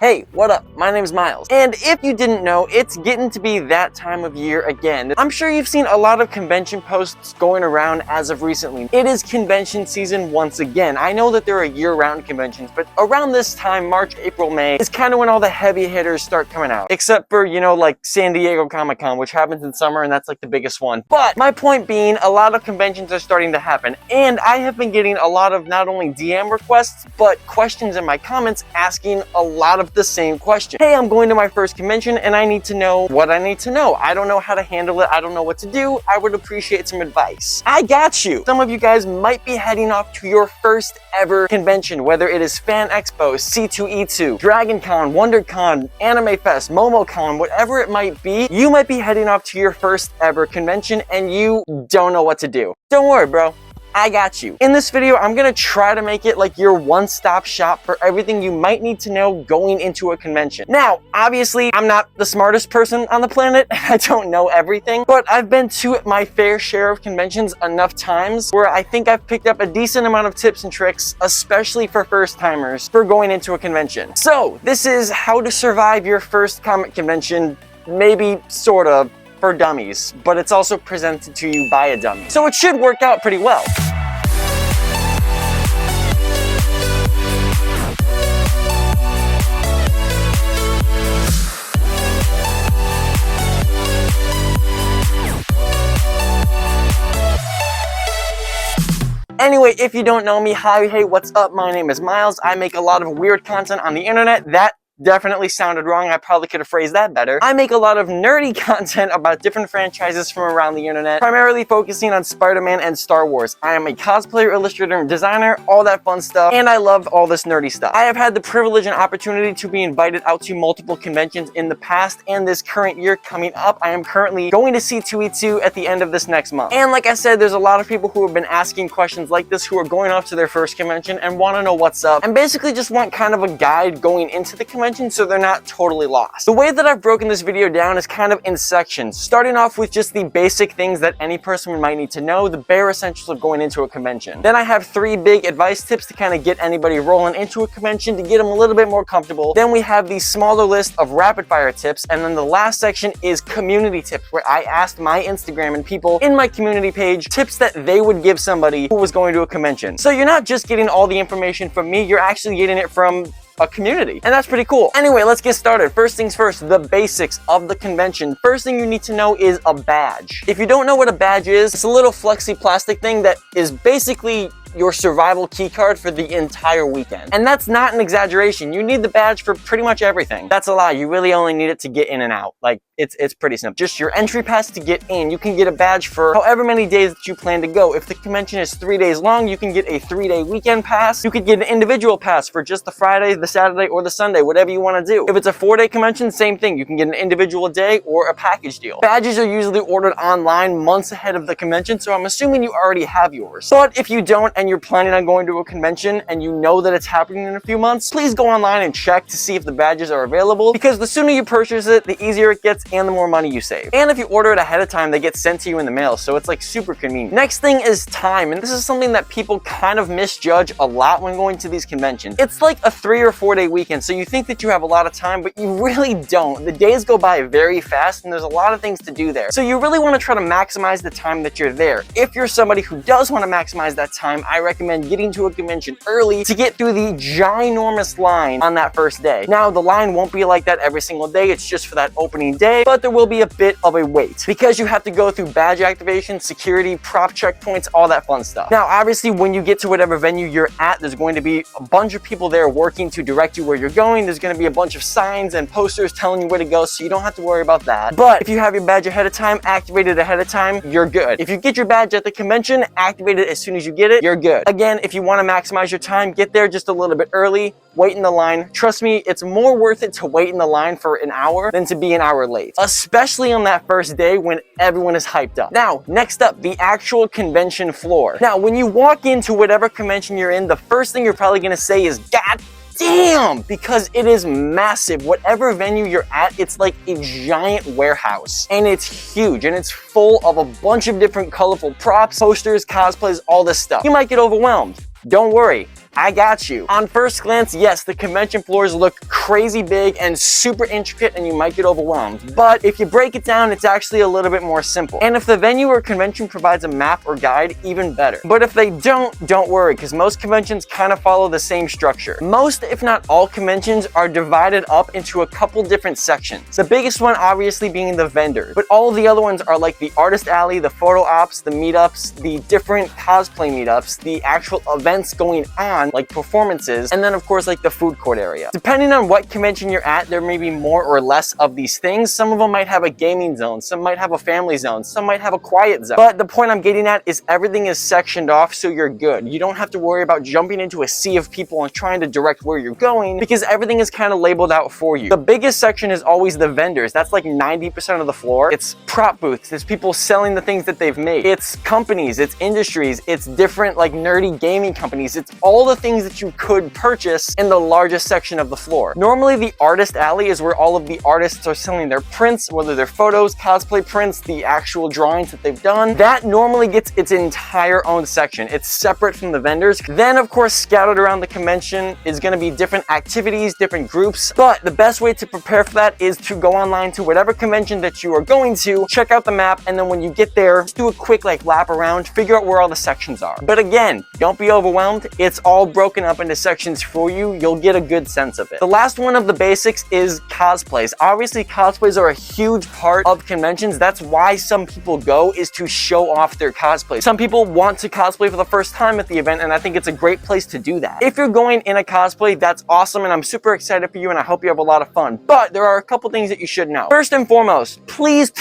Hey, what up? My name's Miles. And if you didn't know, it's getting to be that time of year again. I'm sure you've seen a lot of convention posts going around as of recently. It is convention season once again. I know that there are year-round conventions, but around this time, March, April, May, is kind of when all the heavy hitters start coming out. Except for, like San Diego Comic-Con, which happens in summer, and that's like the biggest one. But my point being, a lot of conventions are starting to happen, and I have been getting a lot of not only DM requests, but questions in my comments asking a lot of the same question. Hey, I'm going to my first convention and I need to know what I need to know. I don't know how to handle it. I don't know what to do. I would appreciate some advice. I got you. Some of you guys might be heading off to your first ever convention, whether it is Fan Expo, C2E2, Dragon Con, WonderCon, Anime Fest, MomoCon, whatever it might be. You might be heading off to your first ever convention and you don't know what to do. Don't worry, bro. I got you. In this video, I'm gonna try to make it like your one-stop shop for everything you might need to know going into a convention. Now, obviously, I'm not the smartest person on the planet. I don't know everything, but I've been to my fair share of conventions enough times where I think I've picked up a decent amount of tips and tricks, especially for first-timers, for going into a convention. So, this is how to survive your first comic convention, maybe, sort of, for dummies, but it's also presented to you by a dummy. So it should work out pretty well. Anyway, if you don't know me, hi, hey, what's up? My name is Miles. I make a lot of weird content on the internet. That definitely sounded wrong. I probably could have phrased that better. I make a lot of nerdy content about different franchises from around the internet, primarily focusing on Spider-Man and Star Wars. I am a cosplayer, illustrator, and designer, all that fun stuff, and I love all this nerdy stuff. I have had the privilege and opportunity to be invited out to multiple conventions in the past, and this current year coming up, I am currently going to C2E2 at the end of this next month. And like I said, there's a lot of people who have been asking questions like this who are going off to their first convention and want to know what's up, and basically just want kind of a guide going into the convention so they're not totally lost. The way that I've broken this video down is kind of in sections, starting off with just the basic things that any person might need to know, the bare essentials of going into a convention. Then I have 3 big advice tips to kind of get anybody rolling into a convention to get them a little bit more comfortable. Then we have the smaller list of rapid fire tips, and then the last section is community tips, where I asked my Instagram and people in my community page tips that they would give somebody who was going to a convention. So you're not just getting all the information from me, you're actually getting it from a community, and that's pretty cool. Anyway, let's get started. First things first, the basics of the convention. First thing you need to know is a badge. If you don't know what a badge is, it's a little flexi plastic thing that is basically your survival key card for the entire weekend. And that's not an exaggeration. You need the badge for pretty much everything. That's a lie. You really only need it to get in and out. Like, it's pretty simple. Just your entry pass to get in. You can get a badge for however many days that you plan to go. If the convention is 3 days long, you can get a 3-day weekend pass. You could get an individual pass for just the Friday, the Saturday, or the Sunday, whatever you want to do. If it's a 4-day convention, same thing. You can get an individual day or a package deal. Badges are usually ordered online months ahead of the convention, so I'm assuming you already have yours. But if you don't, and you're planning on going to a convention and you know that it's happening in a few months, please go online and check to see if the badges are available, because the sooner you purchase it, the easier it gets and the more money you save. And if you order it ahead of time, they get sent to you in the mail, so it's like super convenient. Next thing is time, and this is something that people kind of misjudge a lot when going to these conventions. It's like a 3 or 4 day weekend, so you think that you have a lot of time, but you really don't. The days go by very fast and there's a lot of things to do there. So you really want to try to maximize the time that you're there. If you're somebody who does want to maximize that time, I recommend getting to a convention early to get through the ginormous line on that first day. Now, the line won't be like that every single day, it's just for that opening day, but there will be a bit of a wait because you have to go through badge activation, security, prop checkpoints, all that fun stuff. Now, obviously, when you get to whatever venue you're at, there's going to be a bunch of people there working to direct you where you're going. There's going to be a bunch of signs and posters telling you where to go, so you don't have to worry about that. But if you have your badge ahead of time, activate it ahead of time, you're good. If you get your badge at the convention, activate it as soon as you get it, you're good. Again, if you want to maximize your time, get there just a little bit early, wait in the line. Trust me, it's more worth it to wait in the line for an hour than to be an hour late, especially on that first day when everyone is hyped up. Now, next up, the actual convention floor. Now, when you walk into whatever convention you're in, the first thing you're probably going to say is, God damn, because it is massive. Whatever venue you're at, it's like a giant warehouse, and it's huge, and it's full of a bunch of different colorful props, posters, cosplays, all this stuff. You might get overwhelmed. Don't worry. I got you. On first glance, yes, the convention floors look crazy big and super intricate and you might get overwhelmed. But if you break it down, it's actually a little bit more simple. And if the venue or convention provides a map or guide, even better. But if they don't worry, because most conventions kind of follow the same structure. Most, if not all, conventions are divided up into a couple different sections. The biggest one obviously being the vendors, but all of the other ones are like the artist alley, the photo ops, the meetups, the different cosplay meetups, the actual events going on, like performances, and then of course like the food court area. Depending on what convention you're at, there may be more or less of these things. Some of them might have a gaming zone, some might have a family zone, some might have a quiet zone. But the point I'm getting at is everything is sectioned off so you're good. You don't have to worry about jumping into a sea of people and trying to direct where you're going because everything is kind of labeled out for you. The biggest section is always the vendors. That's like 90% of the floor. It's prop booths. It's people selling the things that they've made. It's companies, it's industries, it's different like nerdy gaming companies. It's all the things that you could purchase in the largest section of the floor. Normally the artist alley is where all of the artists are selling their prints, whether they're photos, cosplay prints, the actual drawings that they've done. That normally gets its entire own section. It's separate from the vendors. Then of course scattered around the convention is going to be different activities, different groups, but the best way to prepare for that is to go online to whatever convention that you are going to, check out the map, and then when you get there, just do a quick like lap around, figure out where all the sections are. But again, don't be overwhelmed. It's all broken up into sections for you. You'll get a good sense of it. The last one of the basics is cosplays. Obviously, cosplays are a huge part of conventions. That's why some people go, is to show off their cosplays. Some people want to cosplay for the first time at the event, and I think it's a great place to do that. If you're going in a cosplay, that's awesome, and I'm super excited for you, and I hope you have a lot of fun. But there are a couple things that you should know. First and foremost, please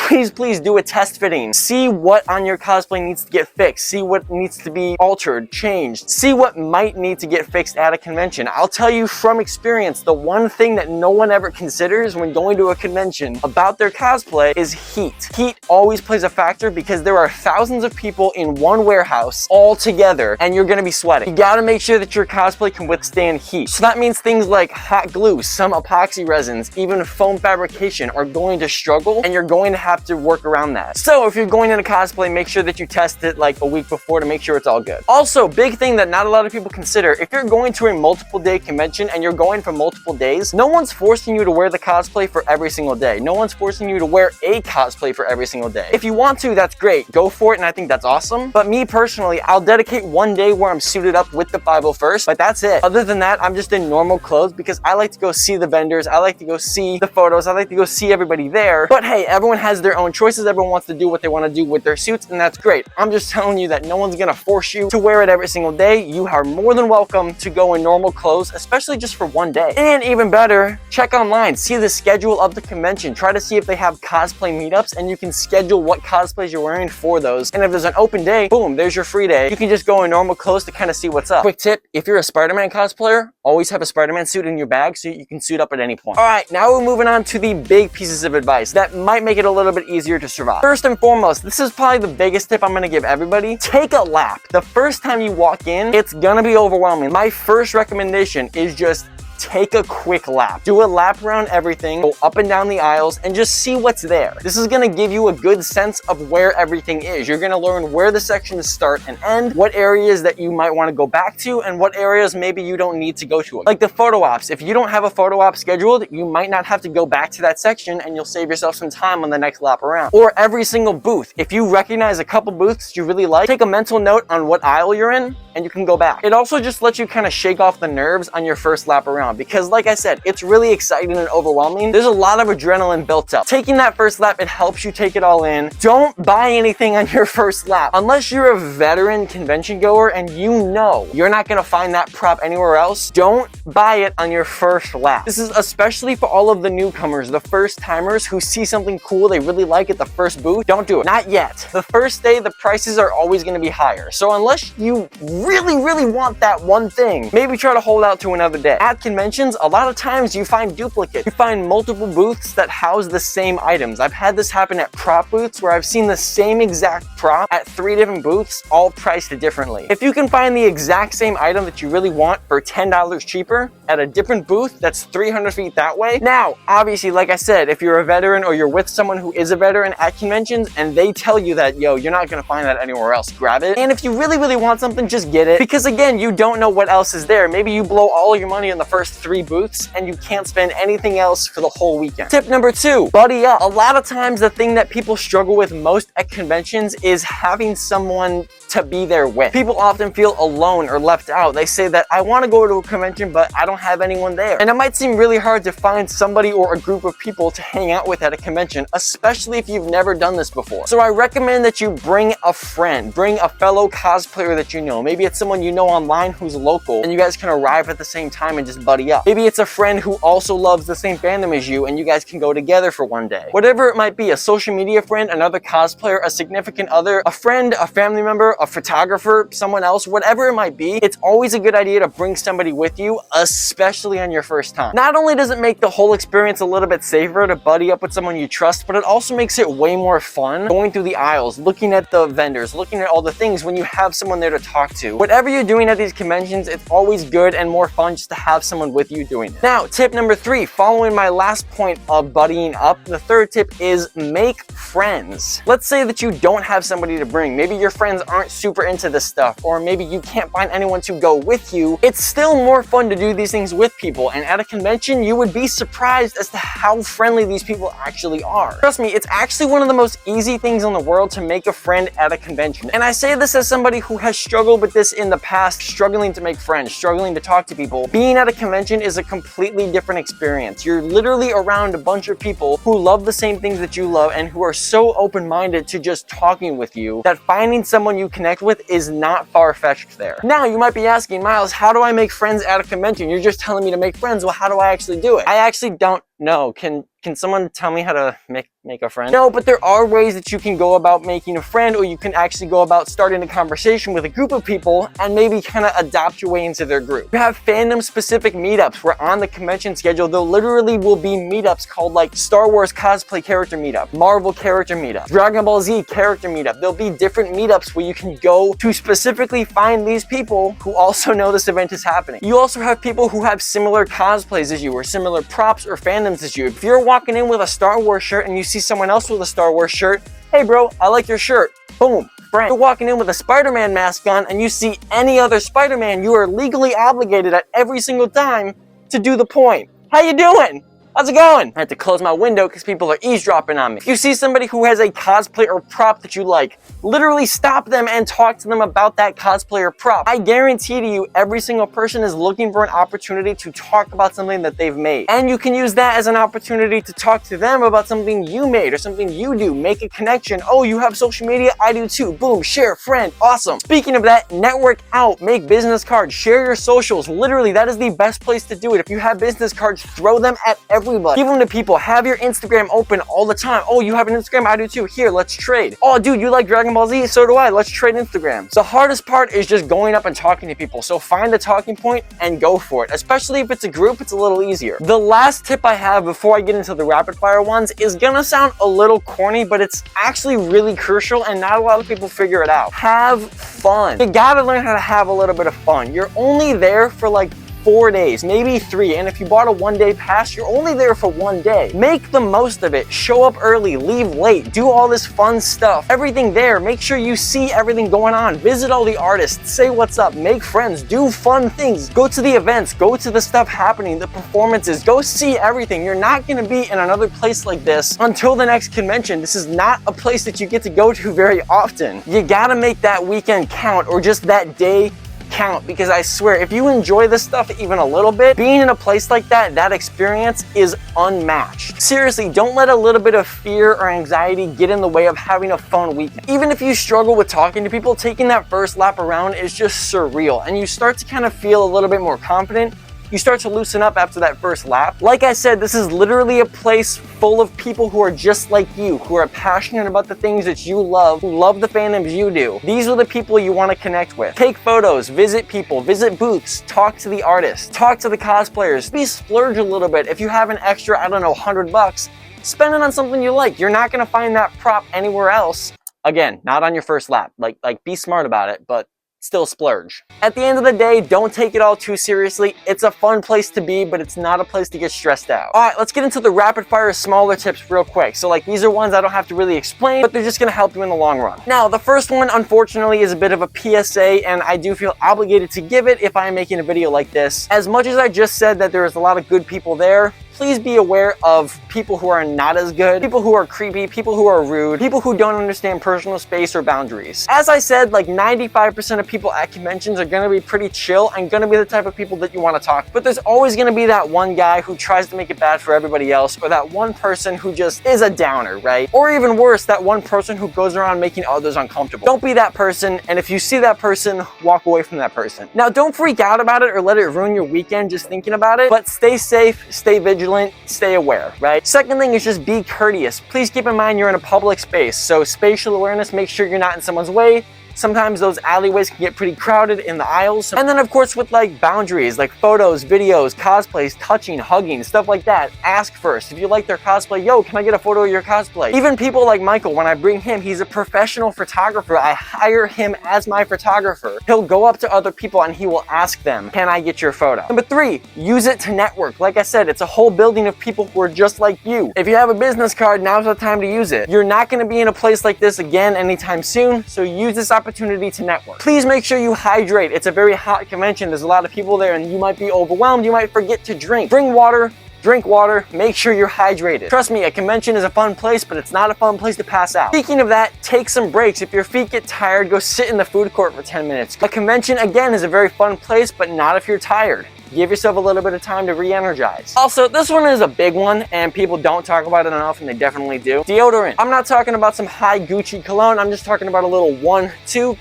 do a test fitting. See what on your cosplay needs to get fixed. See what needs to be altered, changed. See what might need to get fixed at a convention. I'll tell you from experience, the one thing that no one ever considers when going to a convention about their cosplay is heat. Heat always plays a factor because there are thousands of people in one warehouse all together and you're gonna be sweating. You gotta make sure that your cosplay can withstand heat. So that means things like hot glue, some epoxy resins, even foam fabrication are going to struggle and you're going to have to work around that. So if you're going in a cosplay, make sure that you test it like a week before to make sure it's all good. Also, big thing that not a lot of people consider, if you're going to a multiple day convention and you're going for multiple days, no one's forcing you to wear the cosplay for every single day. No one's forcing you to wear a cosplay for every single day. If you want to, that's great. Go for it, and I think that's awesome. But me personally, I'll dedicate one day where I'm suited up with the 501st, but that's it. Other than that, I'm just in normal clothes because I like to go see the vendors. I like to go see the photos. I like to go see everybody there. But hey, everyone has their own choices. Everyone wants to do what they want to do with their suits, and that's great. I'm just telling you that no one's gonna force you to wear it every single day. You are more than welcome to go in normal clothes, especially just for one day. And even better, check online, see the schedule of the convention. Try to see if they have cosplay meetups, and you can schedule what cosplays you're wearing for those. And if there's an open day, boom, there's your free day. You can just go in normal clothes to kind of see what's up. Quick tip, if you're a Spider-Man cosplayer, always have a Spider-Man suit in your bag so you can suit up at any point. All right, now we're moving on to the big pieces of advice that might make it a little bit easier to survive. First and foremost, this is probably the biggest tip I'm gonna give everybody. Take a lap. The first time you walk in, it's gonna be overwhelming. My first recommendation is just take a quick lap. Do a lap around everything, go up and down the aisles, and just see what's there. This is gonna give you a good sense of where everything is. You're gonna learn where the sections start and end, what areas that you might wanna go back to, and what areas maybe you don't need to go to. Like the photo ops. If you don't have a photo op scheduled, you might not have to go back to that section and you'll save yourself some time on the next lap around. Or every single booth. If you recognize a couple booths you really like, take a mental note on what aisle you're in and you can go back. It also just lets you kind of shake off the nerves on your first lap around because like I said, it's really exciting and overwhelming. There's a lot of adrenaline built up. Taking that first lap, it helps you take it all in. Don't buy anything on your first lap. Unless you're a veteran convention goer and you know you're not gonna find that prop anywhere else, don't buy it on your first lap. This is especially for all of the newcomers, the first timers who see something cool they really like at the first booth. Don't do it. Not yet. The first day, the prices are always gonna be higher. So unless you really want that one thing, maybe try to hold out to another day. At convention conventions, a lot of times you find duplicates. You find multiple booths that house the same items. I've had this happen at prop booths where I've seen the same exact prop at 3 different booths, all priced differently. If you can find the exact same item that you really want for $10 cheaper at a different booth that's 300 feet that way. Now, obviously, like I said, if you're a veteran or you're with someone who is a veteran at conventions and they tell you that, yo, you're not gonna find that anywhere else, grab it. And if you really, really want something, just get it. Because again, you don't know what else is there. Maybe you blow all your money in the first 3 booths and you can't spend anything else for the whole weekend. Tip number 2, buddy up. A lot of times the thing that people struggle with most at conventions is having someone to be there with. People often feel alone or left out. They say that I want to go to a convention, but I don't have anyone there. And it might seem really hard to find somebody or a group of people to hang out with at a convention, especially if you've never done this before. So I recommend that you bring a friend, bring a fellow cosplayer that you know. Maybe it's someone you know online who's local and you guys can arrive at the same time and just buddy up. Maybe it's a friend who also loves the same fandom as you and you guys can go together for one day. Whatever it might be, a social media friend, another cosplayer, a significant other, a friend, a family member, a photographer, someone else, whatever it might be, it's always a good idea to bring somebody with you, especially on your first time. Not only does it make the whole experience a little bit safer to buddy up with someone you trust, but it also makes it way more fun going through the aisles, looking at the vendors, looking at all the things when you have someone there to talk to. Whatever you're doing at these conventions, it's always good and more fun just to have someone with you doing it. Now, tip number 3, following my last point of buddying up, the third tip is make friends. Let's say that you don't have somebody to bring. Maybe your friends aren't super into this stuff, or maybe you can't find anyone to go with you. It's still more fun to do these things with people, and at a convention, you would be surprised as to how friendly these people actually are. Trust me, it's actually one of the most easy things in the world to make a friend at a convention. And I say this as somebody who has struggled with this in the past, struggling to make friends, struggling to talk to people. Being at a convention is a completely different experience. You're literally around a bunch of people who love the same things that you love and who are so open-minded to just talking with you that finding someone you connect with is not far-fetched there. Now, you might be asking, Miles, how do I make friends at a convention? You're just telling me to make friends. Well, how do I actually do it? I actually don't know. Can someone tell me how to make a friend? No, but there are ways that you can go about making a friend, or you can actually go about starting a conversation with a group of people and maybe kind of adopt your way into their group. You have fandom-specific meetups where on the convention schedule, there literally will be meetups called like Star Wars cosplay character meetup, Marvel character meetup, Dragon Ball Z character meetup. There'll be different meetups where you can go to specifically find these people who also know this event is happening. You also have people who have similar cosplays as you, or similar props or fandoms as you. If you're walking in with a Star Wars shirt and you see someone else with a Star Wars shirt, hey bro, I like your shirt. Boom, friend. You're walking in with a Spider-Man mask on and you see any other Spider-Man, you are legally obligated at every single time to do the point. How you doing? How's it going? I had to close my window because people are eavesdropping on me. If you see somebody who has a cosplay or prop that you like, literally stop them and talk to them about that cosplay or prop. I guarantee to you, every single person is looking for an opportunity to talk about something that they've made. And you can use that as an opportunity to talk to them about something you made or something you do. Make a connection. Oh, you have social media? I do too. Boom, share, friend, awesome. Speaking of that, network out, make business cards, share your socials. Literally, that is the best place to do it. If you have business cards, throw them at everybody. Give them to people. Have your Instagram open all the time. Oh, you have an Instagram? I do too. Here, let's trade. Oh, dude, you like Dragon Ball Z? So do I. Let's trade Instagrams. The hardest part is just going up and talking to people. So find a talking point and go for it. Especially if it's a group, it's a little easier. The last tip I have before I get into the rapid fire ones is gonna sound a little corny, but it's actually really crucial and not a lot of people figure it out. Have fun. You gotta learn how to have a little bit of fun. You're only there for like 4 days, maybe 3, and if you bought a one-day pass, you're only there for 1 day. Make the most of it. Show up early, leave late, do all this fun stuff. Everything there, make sure you see everything going on. Visit all the artists, say what's up, make friends, do fun things. Go to the events, go to the stuff happening, the performances, go see everything. You're not gonna be in another place like this until the next convention. This is not a place that you get to go to very often. You gotta make that weekend count, or just that day count, because I swear, if you enjoy this stuff even a little bit, being in a place like that experience is unmatched. Seriously, don't let a little bit of fear or anxiety get in the way of having a fun weekend. Even if you struggle with talking to people, taking that first lap around is just surreal, and you start to kind of feel a little bit more confident. You start to loosen up after that first lap. Like I said, this is literally a place full of people who are just like you, who are passionate about the things that you love, who love the fandoms you do. These are the people you want to connect with. Take photos, visit people, visit booths, talk to the artists, talk to the cosplayers. Maybe splurge a little bit. If you have an extra, I don't know, $100, spend it on something you like. You're not going to find that prop anywhere else. Again, not on your first lap. Like be smart about it, but still splurge. At the end of the day, don't take it all too seriously. It's a fun place to be, but it's not a place to get stressed out. All right, let's get into the rapid fire smaller tips real quick. So like these are ones I don't have to really explain, but they're just gonna help you in the long run. Now, the first one, unfortunately, is a bit of a PSA, and I do feel obligated to give it if I'm making a video like this. As much as I just said that there is a lot of good people there, please be aware of people who are not as good, people who are creepy, people who are rude, people who don't understand personal space or boundaries. As I said, like 95% of people at conventions are gonna be pretty chill and gonna be the type of people that you wanna talk to. But there's always gonna be that one guy who tries to make it bad for everybody else, or that one person who just is a downer, right? Or even worse, that one person who goes around making others uncomfortable. Don't be that person, and if you see that person, walk away from that person. Now, don't freak out about it or let it ruin your weekend just thinking about it, but stay safe, stay vigilant, stay aware, right? Second thing is just be courteous. Please keep in mind you're in a public space, so spatial awareness, make sure you're not in someone's way. Sometimes those alleyways can get pretty crowded in the aisles. And then of course with like boundaries, like photos, videos, cosplays, touching, hugging, stuff like that, ask first. If you like their cosplay, yo, can I get a photo of your cosplay? Even people like Michael, when I bring him, he's a professional photographer. I hire him as my photographer. He'll go up to other people and he will ask them, can I get your photo? Number 3, use it to network. Like I said, it's a whole building of people who are just like you. If you have a business card, now's the time to use it. You're not gonna be in a place like this again anytime soon, so use this opportunity to network. Please make sure you hydrate. It's a very hot convention. There's a lot of people there and you might be overwhelmed. You might forget to drink. Bring water, drink water, make sure you're hydrated. Trust me, a convention is a fun place, but it's not a fun place to pass out. Speaking of that, take some breaks. If your feet get tired, go sit in the food court for 10 minutes. A convention, again, is a very fun place, but not if you're tired. Give yourself a little bit of time to re-energize. Also, this one is a big one and people don't talk about it enough, and they definitely do. Deodorant. I'm not talking about some high Gucci cologne. I'm just talking about a little 1, 2,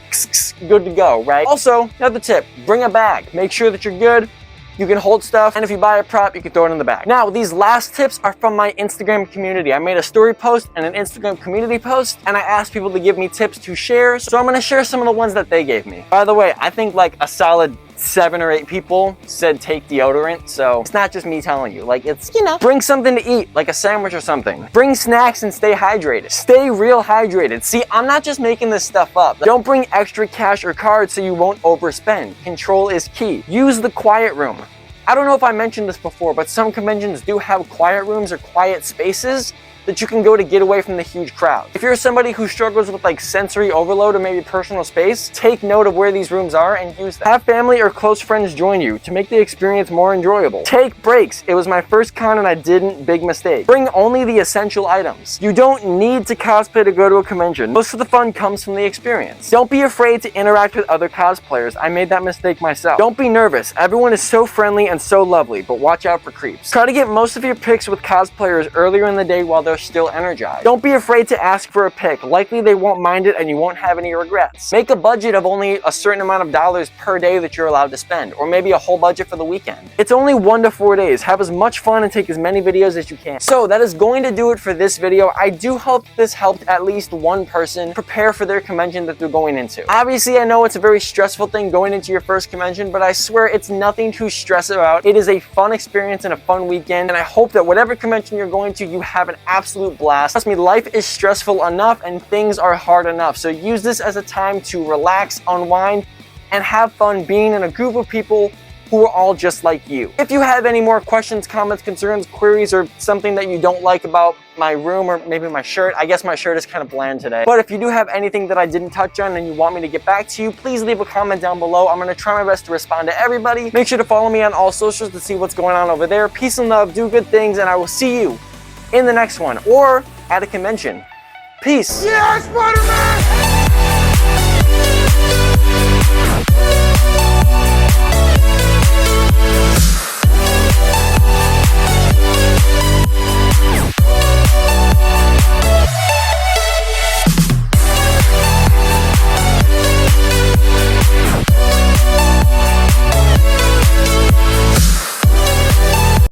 good to go, right? Also, another tip, bring a bag. Make sure that you're good. You can hold stuff, and if you buy a prop, you can throw it in the bag. Now, these last tips are from my Instagram community. I made a story post and an Instagram community post, and I asked people to give me tips to share, so I'm gonna share some of the ones that they gave me. By the way, I think like a solid 7 or 8 people said take deodorant, so it's not just me telling you. Like, it's, you know, bring something to eat, like a sandwich or something. Bring snacks and stay hydrated. Stay real hydrated. See, I'm not just making this stuff up. Don't bring extra cash or cards so you won't overspend. Control is key. Use the quiet room. I don't know if I mentioned this before, but some conventions do have quiet rooms or quiet spaces that you can go to get away from the huge crowd. If you're somebody who struggles with like sensory overload or maybe personal space, take note of where these rooms are and use them. Have family or close friends join you to make the experience more enjoyable. Take breaks. It was my first con and I didn't. Big mistake. Bring only the essential items. You don't need to cosplay to go to a convention. Most of the fun comes from the experience. Don't be afraid to interact with other cosplayers. I made that mistake myself. Don't be nervous. Everyone is so friendly and so lovely, but watch out for creeps. Try to get most of your pics with cosplayers earlier in the day while they're still energized. Don't be afraid to ask for a pic. Likely they won't mind it and you won't have any regrets. Make a budget of only a certain amount of dollars per day that you're allowed to spend, or maybe a whole budget for the weekend. It's only 1 to 4 days. Have as much fun and take as many videos as you can. So that is going to do it for this video. I do hope this helped at least one person prepare for their convention that they're going into. Obviously, I know it's a very stressful thing going into your first convention, but I swear it's nothing to stress about. It is a fun experience and a fun weekend, and I hope that whatever convention you're going to, you have an absolute blast. Trust me, life is stressful enough and things are hard enough. So use this as a time to relax, unwind, and have fun being in a group of people who are all just like you. If you have any more questions, comments, concerns, queries, or something that you don't like about my room or maybe my shirt, I guess my shirt is kind of bland today. But if you do have anything that I didn't touch on and you want me to get back to you, please leave a comment down below. I'm gonna try my best to respond to everybody. Make sure to follow me on all socials to see what's going on over there. Peace and love, do good things, and I will see you in the next one or at a convention. Peace. Yeah, Spider-Man!